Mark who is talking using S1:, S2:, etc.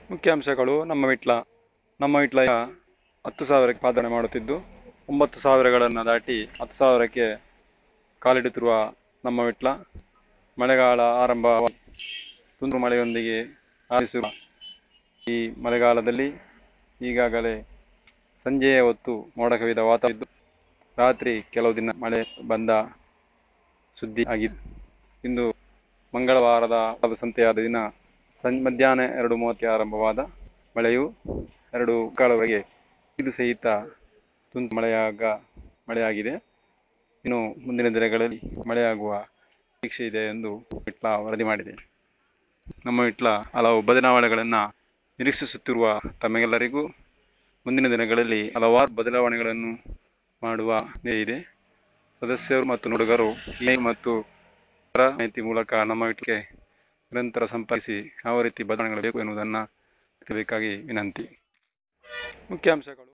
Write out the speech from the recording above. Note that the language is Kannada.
S1: ಮುಖ್ಯಾಂಶಗಳು. ನಮ್ಮ ವಿಟ್ಲ 10,000ಕ್ಕೆ ಪಾದಾರ್ಪಣೆ ಮಾಡುತ್ತಿದ್ದು 9,000ಗಳನ್ನು ದಾಟಿ 10,000ಕ್ಕೆ ಕಾಲಿಡುತ್ತಿರುವ ನಮ್ಮ ವಿಟ್ಲ ಮಳೆಗಾಲ ಆರಂಭ ತುಂತುರು ಮಳೆಯೊಂದಿಗೆ ಆರಂಭಿಸಿರುವ ಈ ಮಳೆಗಾಲದಲ್ಲಿ ಈಗಾಗಲೇ ಸಂಜೆಯ ಹೊತ್ತು ಮೋಡ ಕವಿದ ವಾತಾವರಣವಿದ್ದು ರಾತ್ರಿ ಕೆಲವು ದಿನ ಮಳೆ ಬಂದ ಸುದ್ದಿ ಆಗಿದೆ. ಇಂದು ಮಂಗಳವಾರದ ಸಂತೆಯಾದ ದಿನ ಮಧ್ಯಾಹ್ನ 2:30ಕ್ಕೆ ಆರಂಭವಾದ ಮಳೆಯು 2:15ವರೆಗೆ ಇದು ಸಹಿತ ತುಂತುರು ಮಳೆಯಾಗಿದೆ. ಇನ್ನು ಮುಂದಿನ ದಿನಗಳಲ್ಲಿ ಮಳೆಯಾಗುವ ನಿರೀಕ್ಷೆ ಇದೆ ಎಂದು ವಿಟ್ಲ ವರದಿ ಮಾಡಿದೆ. ನಮ್ಮ ವಿಟ್ಲ ಹಲವು ಬದಲಾವಣೆಗಳನ್ನು ನಿರೀಕ್ಷಿಸುತ್ತಿರುವ ತಮಗೆಲ್ಲರಿಗೂ ಮುಂದಿನ ದಿನಗಳಲ್ಲಿ ಹಲವಾರು ಬದಲಾವಣೆಗಳನ್ನು ಮಾಡುವ ನಿರೀಕ್ಷೆ ಇದೆ. ಸದಸ್ಯರು ಮತ್ತು ನೋಡುಗರು ಇಮೇಲ್ ಮತ್ತು ಇತರ ಮಾಹಿತಿ ಮೂಲಕ ನಮ್ಮ ವಿಟ್ಲಕ್ಕೆ ನಿರಂತರ ಸಂಪರ್ಕಿಸಿ ಯಾವ ರೀತಿ ಬದಲಾವಣೆಗಳು ಬೇಕು ಎನ್ನುವುದನ್ನು ತಿಳಿಸಬೇಕಾಗಿ ವಿನಂತಿ. ಮುಖ್ಯಾಂಶಗಳು.